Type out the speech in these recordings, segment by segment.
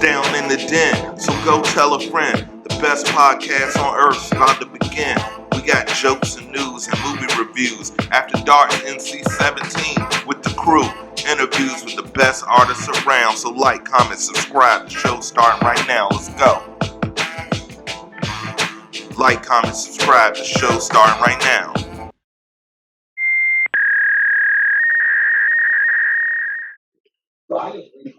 Down in the Den, so go tell a friend. The best podcast on earth's about to begin. We got jokes and news and movie reviews. After Dark NC-17 with the crew. Interviews with the best artists around. So like, comment, subscribe. The show's starting right now. Let's go. Like, comment, subscribe. The show's starting right now.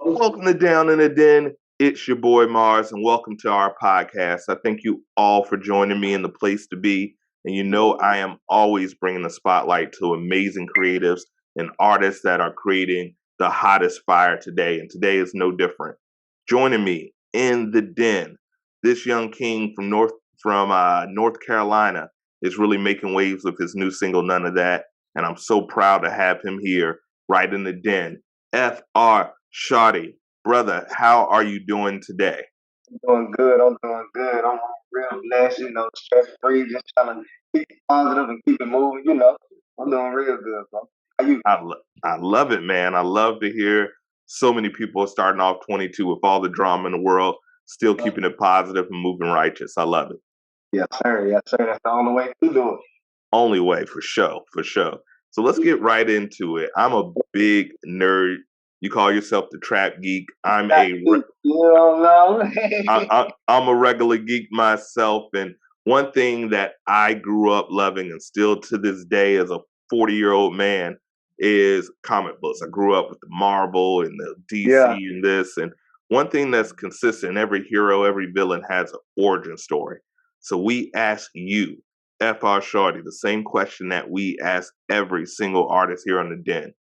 Welcome to Down in the Den. It's your boy Marz, and welcome to our podcast. I thank you all for joining me in the place to be. And you know I am always bringing the spotlight to amazing creatives and artists that are creating the hottest fire today. And today is no different. Joining me in the den, this young king from North Carolina is really making waves with his new single, Nunadat. And I'm so proud to have him here right in the den. F.R. Shawty, brother, how are you doing today? I'm doing good. I'm real blessed, stress-free, just trying to keep it positive and keep it moving, I'm doing real good, bro. How you? I love it, man. I love to hear so many people starting off 22 with all the drama in the world, still keeping it positive and moving righteous. I love it. Yes, sir. Yes, sir. That's the only way to do it. Only way, for sure. So let's get right into it. I'm a big nerd. You call yourself the Trap Geek. I'm You don't know. I'm a regular geek myself, and one thing that I grew up loving and still to this day as a 40-year-old man is comic books. I grew up with the Marvel and the DC and this, and one thing that's consistent, every hero, every villain has an origin story. So we ask you, F.R. Shawty, the same question that we ask every single artist here on The Den.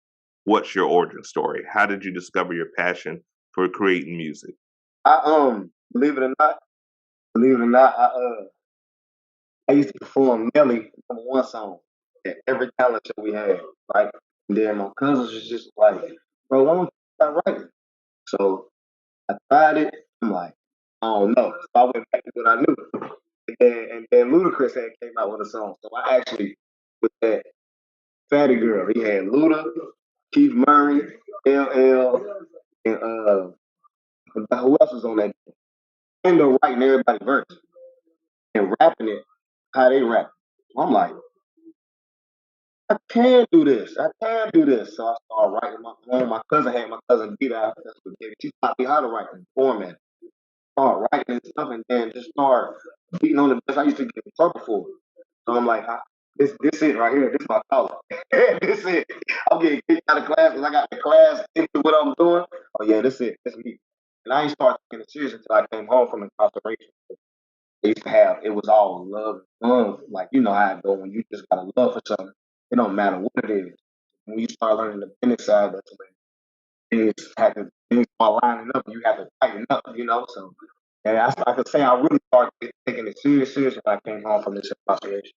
What's your origin story? How did you discover your passion for creating music? I believe it or not, I used to perform Nelly #1 song at every talent show we had, right? And then my cousins was just like, bro, why don't you start writing? So I tried it. I'm like, I don't know. So I went back to what I knew. And then Ludacris had came out with a song. So I actually, with that Fatty Girl, he had Luda, Keith Murray, LL, and who else was on that? And they're writing everybody's verse and rapping it how they rap. So I'm like, I can do this. So I started writing my own. My cousin beat out. That's what did it. She taught me how to write and format. Start writing and stuff, and then just start beating on the best. I used to get in trouble for it. So I'm like, this it right here. This is my color. This it. I'm getting kicked out of class because I got the class into what I'm doing. Oh yeah, this it. This me. And I ain't started taking it serious until I came home from incarceration. They used to have it was all love and fun. Like you know how it go when you just got a love for something. It don't matter what it is. When you start learning the business side, that's when things start lining up and you have to tighten up, So and I could say I really started taking it serious when I came home from this incarceration.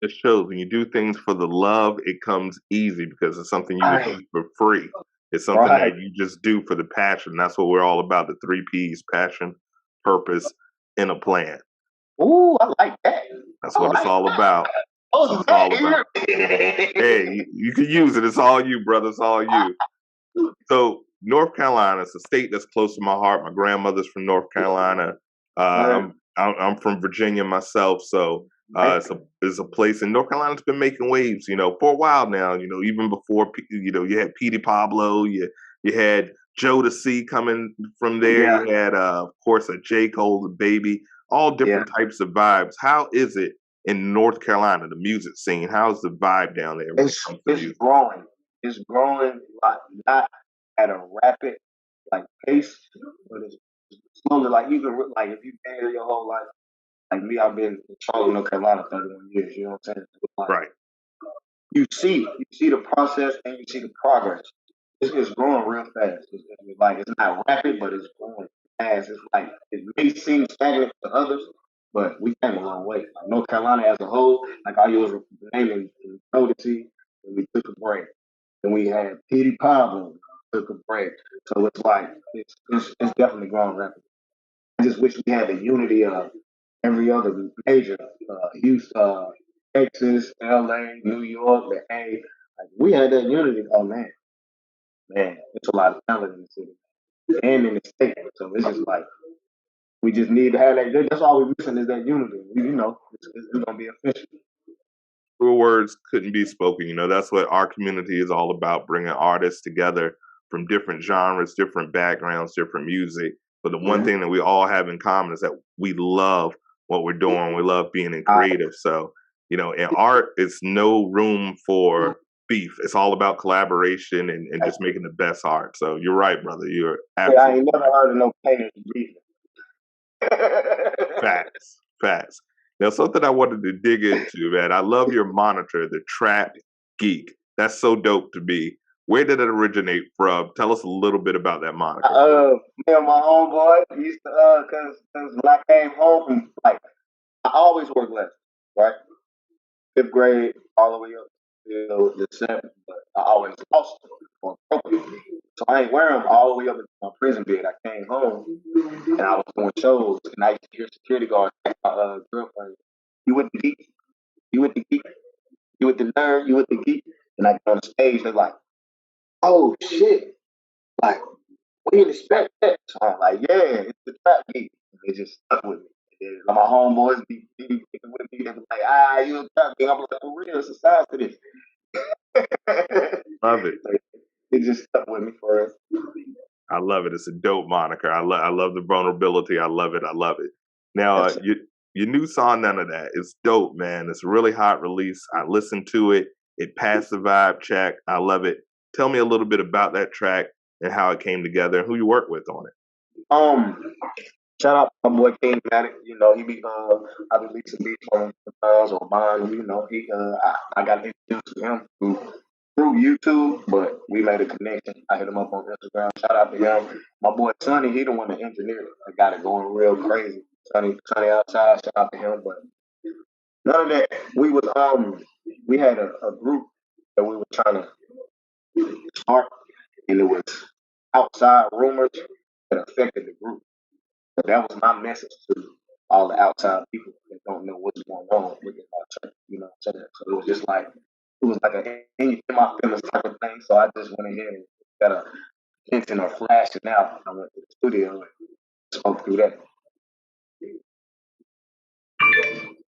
It shows when you do things for the love, it comes easy because it's something you would do for free. It's something that you just do for the passion. That's what we're all about, the 3 Ps: passion, purpose, and a plan. Ooh, I like that. That's what it's all about. Oh, it's all about. Hey, you can use it. It's all you, brother. It's all you. So North Carolina is a state that's close to my heart. My grandmother's from North Carolina. I'm from Virginia myself, so it's a place. And North Carolina's been making waves, for a while now. Even before, you had Petey Pablo, you had Joe to C coming from there. Yeah. You had, of course, a J. Cole, the Baby, all different types of vibes. How is it in North Carolina, the music scene? How's the vibe down there? It's growing. It's growing not at a rapid pace, but it's slowly. If you've been here your whole life, like me, I've been in Charlotte, North Carolina, 31 years. You know what I'm saying? Right. You see the process and you see the progress. It's growing real fast. It's not rapid, but it's growing fast. It's it may seem stagnant to others, but we came a long way. Like North Carolina as a whole, I was naming Noticey, and we took a break. Then we had Petey Pablo, took a break. So it's definitely growing rapidly. I just wish we had the unity of every other major, Houston, Texas, LA, New York, the A. We had that unity. Oh man, it's a lot of talent in the city. and in the state. So it's just like we just need to have that. That's all we're missing is that unity. It's gonna be official. True words couldn't be spoken. You know, that's what our community is all about, bringing artists together from different genres, different backgrounds, different music. But the one thing that we all have in common is that we love what we're doing. We love being in creative. So, you know, in art, it's no room for beef. It's all about collaboration and just making the best art. So you're right, brother. You're absolutely I ain't never heard of no painters breathing. Facts. Now, something I wanted to dig into, man. I love your moniker, the Trap Geek. That's so dope to me. Where did it originate from? Tell us a little bit about that moniker. Me and my homeboy used to, cause when I came home from, like, I always worked lessons, right? 5th grade all the way up till the 7th, but I always lost them or broke them. So I ain't wearing them all the way up into my prison bed. I came home and I was doing shows, and I used to hear security guards ask my girlfriend, "You with the geek? You with the geek? You with the nerd? You with the geek?" And I get on the stage, they're like, "Oh shit! Like, we didn't expect that." So I'm like, "Yeah, it's the Trap Geek." And it just stuck with me. And then my homeboys be picking with me. They be like, "You a Trap Geek?" I'm like, "For real, it's a size to this." Love it. It just stuck with me for real. I love it. It's a dope moniker. I love the vulnerability. I love it. Now, Yes, your new song, None of That, is dope, man. It's a really hot release. I listened to it. It passed the vibe check. I love it. Tell me a little bit about that track and how it came together and who you worked with on it. Shout out to my boy King Matic. You know, he be I release a beat on him sometimes or mine. You know, I got introduced to him through YouTube, but we made a connection. I hit him up on Instagram. Shout out to him. My boy Sonny, he the one that engineered it. I got it going real crazy. Sonny outside. Shout out to him. But none of that. We had a group that we were trying to start, and it was outside rumors that affected the group. So that was my message to all the outside people that don't know what's going on within my church. You know what I'm saying? So it was like a in my feelings type of thing. So I just went ahead and got a hinting or flashing out. I went to the studio and spoke through that.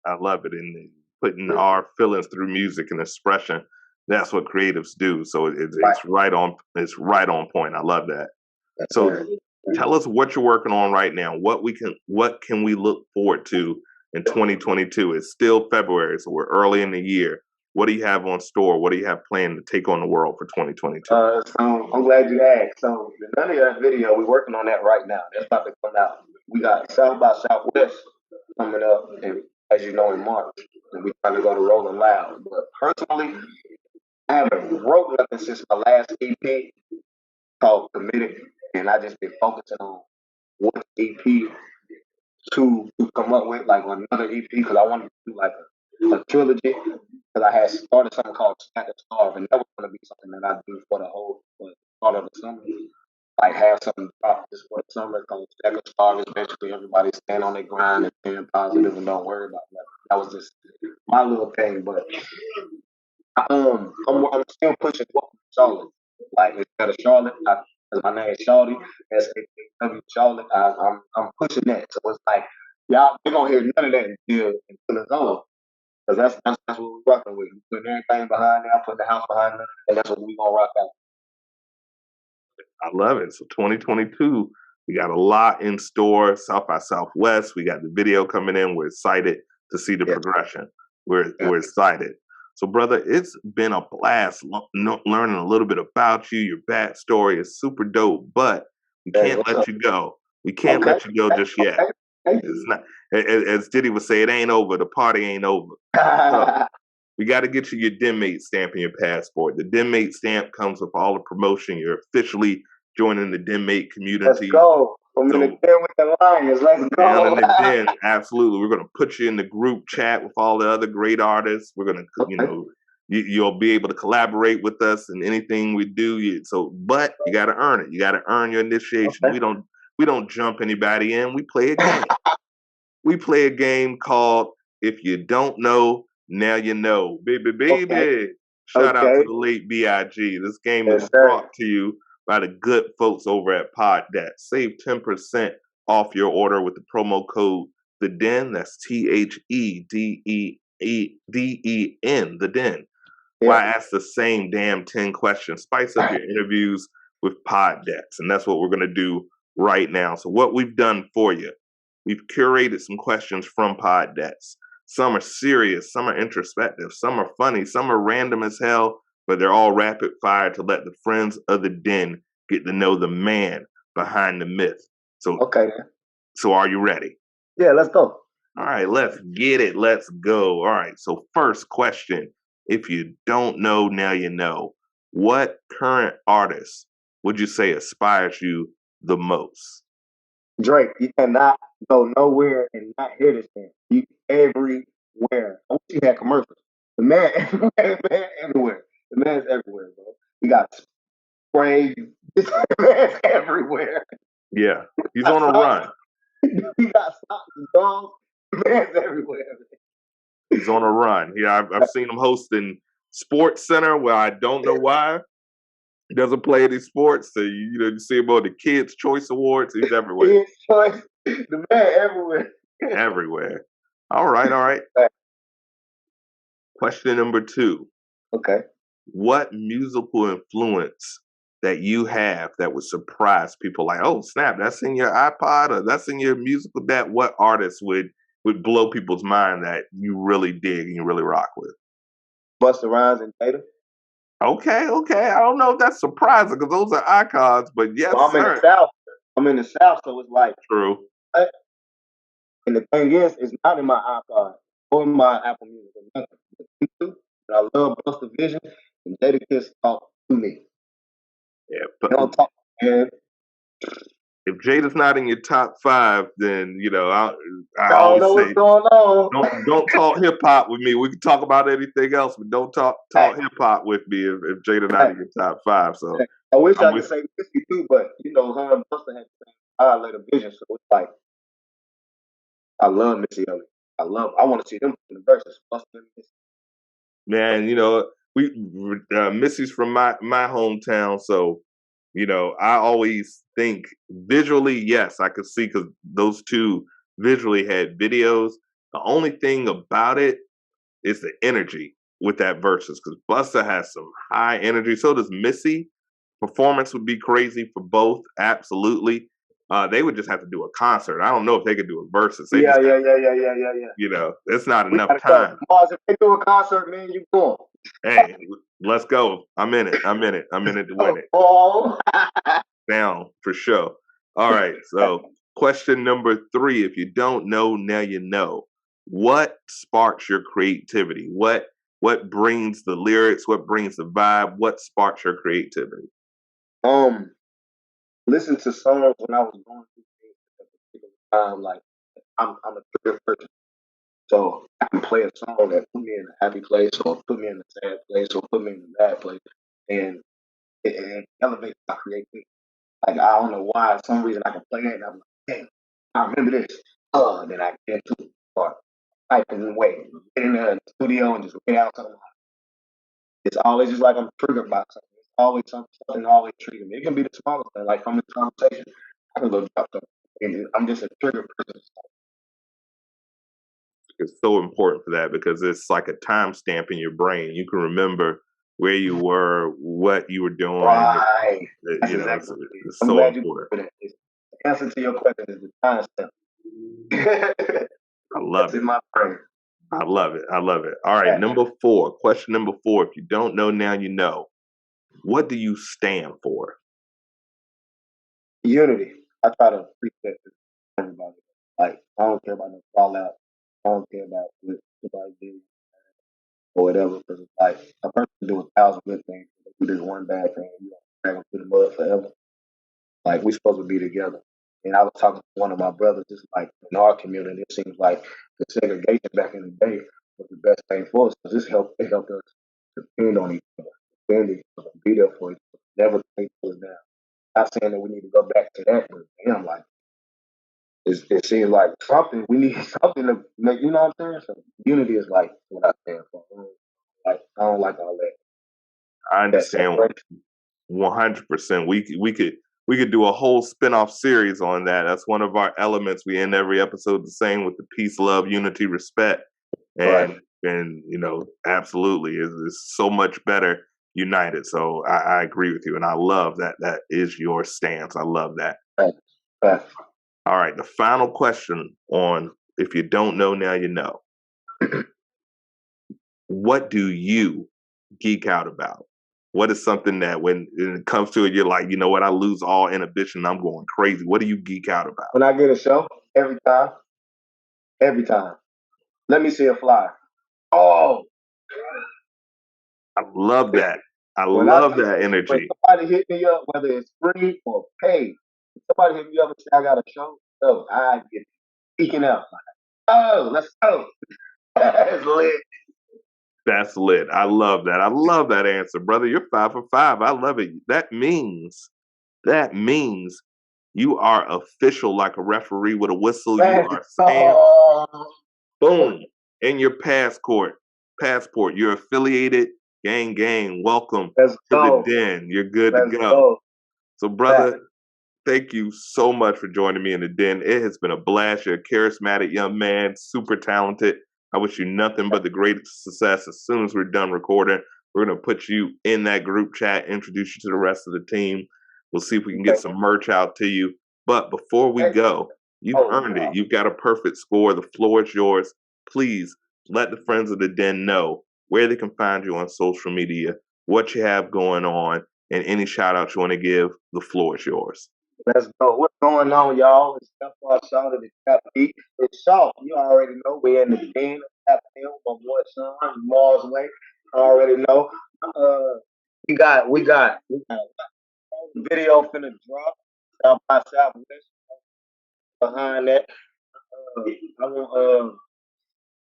I love it. And putting our feelings through music and expression, that's what creatives do. So it's right on. It's right on point. I love that. So tell us what you're working on right now. What can we look forward to in 2022? It's still February, so we're early in the year. What do you have on store? What do you have planned to take on the world for 2022? So I'm glad you asked. So the none of that video, we're working on that right now. That's about to come out. We got South by Southwest coming up, and as you know, in March, and we trying to go to Rolling Loud. But personally, I haven't wrote nothing since my last EP called Committed, and I just been focusing on what EP to come up with, like another EP, because I wanted to do like a trilogy. Because I had started something called Stack of Starve, and that was going to be something that I do for the start of the summer. Like have something drop just for the summer called Stack of Starve. Is basically everybody stand on their grind and staying positive and don't worry about nothing. That was just my little thing, but I'm still pushing Charlotte. Like instead of Charlotte, because my name is Shawty, S-A-W Charlotte. I'm pushing that. So it's like y'all they gonna hear none of that until it's over. Because that's what we're rocking with. We putting everything behind there, putting the house behind them, and that's what we gonna rock out. I love it. So 2022, we got a lot in store. South by Southwest, we got the video coming in. We're excited to see the progression. We're excited. So, brother, it's been a blast learning a little bit about you. Your backstory is super dope, but we can't let you go. We can't let you go just yet. It's not, as Diddy would say, it ain't over. The party ain't over. So, we got to get you your D.E.N stamp in your passport. The D.E.N stamp comes with all the promotion. You're officially joining the D.E.N community. Let's go. I'm in the den with the Lions. Let's go. Down in the den, absolutely. We're going to put you in the group chat with all the other great artists. We're going to, you'll be able to collaborate with us in anything we do. But you got to earn it. You got to earn your initiation. Okay. We don't jump anybody in. We play a game. We play a game called If You Don't Know, Now You Know. Baby. Okay. Shout out to the late B.I.G. This game is brought to you by the good folks over at Poddet. Save 10% off your order with the promo code The Den. That's THEDEEN, The Den. Why ask the same damn 10 questions? Spice up your interviews with Poddets, and that's what we're going to do right now. So what we've done for you, we've curated some questions from Poddets. Some are serious, some are introspective, some are funny, some are random as hell, but they're all rapid fire to let the friends of the Den get to know the man behind the myth. So, so are you ready? Yeah, let's go. All right, let's get it. Let's go. All right, so first question. If you don't know, now you know. What current artist would you say inspires you the most? Drake. You cannot go nowhere and not hear this man. You everywhere. I wish he had commercials. The man everywhere, man everywhere. The man's everywhere, bro. He got spray. This man's everywhere. Yeah, he's on a run. He got socks and dogs. The man's everywhere. He's on a run. Yeah, I've seen him hosting Sports Center where I don't know why he doesn't play any sports. So you see him on the Kids' Choice Awards. He's everywhere. Kids' Choice. The man everywhere. Everywhere. All right. Question number 2. Okay. What musical influence that you have that would surprise people? Like, oh snap, that's in your iPod or that's in your musical. That what artist would blow people's mind that you really dig and you really rock with? Busta Rhymes and Jada. Okay. I don't know if that's surprising because those are icons, but yes, well, I'm sir. in the South. I'm in the South, so it's like true. And the thing is, it's not in my iPod or my Apple Music or nothing. But I love Busta Vision and Jada Kiss talk to me. Yeah, but they don't talk, man. If Jada's not in your top 5, then I always know what's going on. Don't talk hip hop with me. We can talk about anything else, but don't talk hip hop with me if Jada's not in your top 5. So I wish I could say Missy too, but her and Busta had the same violator vision, so it's like I love Missy Elliott. I want to see them in the verses. Busta and Missy. Man, Missy's from my hometown, so I always think visually, yes, I could see because those two visually had videos. The only thing about it is the energy with that verses because Busta has some high energy. So does Missy. Performance would be crazy for both, absolutely. They would just have to do a concert. I don't know if they could do a versus. Yeah. It's not enough time. Marz, if they do a concert, man, you going. Hey, let's go. I'm in it. I'm in it to win it. Oh. Down for sure. All right. So question number 3. If you don't know, now you know. What sparks your creativity? What brings the lyrics? What brings the vibe? What sparks your creativity? Listen to songs when I was going through things at a particular time. Like I'm a trigger person. So I can play a song that put me in a happy place or put me in a sad place or put me in a bad place. And it elevates my creativity. Like I don't know why, for some reason I can play that and I'm like, damn, I remember this. Then I get into it. Or typing away. Get in the studio and just lay out something. It's always just like I'm triggered by something. It's always something always triggers me. It can be the smallest thing, like from this conversation. I can go drop something. And I'm just a trigger person. It's so important for that because it's like a timestamp in your brain. You can remember where you were, what you were doing. Right. It's so important. The answer to your question is the timestamp. I love it. In my brain. I love it. All right, number 4. Question number 4. If you don't know, now you know. What do you stand for? Unity. I try to preach that to everybody. Like, I don't care about no fallout. I don't care about what somebody did or whatever. Because it's like a person can do 1,000 good things. If you do this one bad thing, you don't drag them through the mud forever. Like, we're supposed to be together. And I was talking to one of my brothers, just like in our community, it seems like the segregation back in the day was the best thing for us because it helped us depend on each other, defend each other, be there for each other, never take us down. Not saying that we need to go back to that, but damn, like it seems like something we need something to make. You know what I'm saying? So unity is like what I stand for. Like I don't like all that. I understand. 100%. We could do a whole spin-off series on that. That's one of our elements. We end every episode the same with the peace, love, unity, respect. And Right. and absolutely, it's so much better united. So I agree with you, and I love that. That is your stance. I love that. Right. Right. All right, the final question on if you don't know now, you know. What do you geek out about? What is something that when it comes to it, you're like, you know what, I lose all inhibition. I'm going crazy. What do you geek out about? When I get a show, every time. Let me see a flyer. Oh, I love that. I when I love that when energy. somebody hit me up, whether it's free or paid, if somebody hit me up and say I got a show, oh, I get geeking out. Oh, let's go. That's lit. That's lit. I love that. I love that answer, brother. You're 5 for 5. I love it. That means you are official like a referee with a whistle. You Let's are stamped, go. boom, in your passport. You're affiliated. Gang. Welcome Let's to the go. den. You're good to Let's go. go. So, Back. brother, thank you so much for joining me in the den. It has been a blast. You're a charismatic young man, super talented. I wish you nothing but the greatest success. As soon as we're done recording, we're going to put you in that group chat, introduce you to the rest of the team. We'll see if we can get some merch out to you. But before we go, you've earned it. You've got a perfect score. The floor is yours. Please let the friends of the den know where they can find you on social media, what you have going on, and any shout outs you want to give. The floor is yours. Let's go. What's going on, y'all? It's Shawty, the Trap Geek. It's Shawty. You already know we're in the D.E.N. My boy son, Marz way. I already know. We got video finna drop. South by Southwest behind that. I want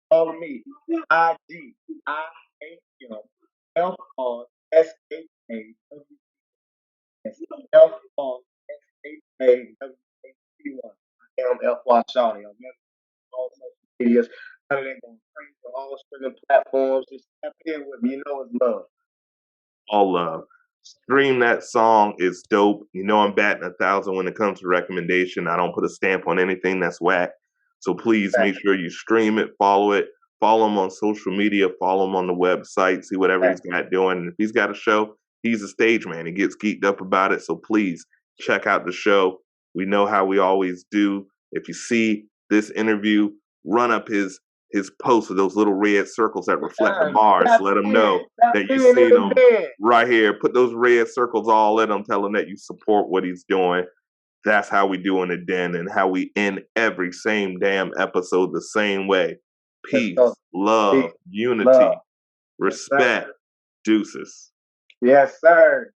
follow me. IGIAMFRSHA. FRSHA. FY Shawty on all social medias. None of that going crazy on all streaming platforms. Just tap in with me. You know it's love. All love. Stream that song. It's dope. You know I'm batting 1,000 when it comes to recommendation. I don't put a stamp on anything that's whack. So please make sure you stream it, follow him on social media, follow him on the website, see whatever he's got doing. And if he's got a show, he's a stage man. He gets geeked up about it. So please check out the show. We know how we always do. If you see this interview, run up his post with those little red circles that reflect the bars. Let him know that you seen him right here. Put those red circles all in him. Tell him that you support what he's doing. That's how we do in the den and how we end every same damn episode the same way. Peace, love, unity, respect, deuces. Yes, sir.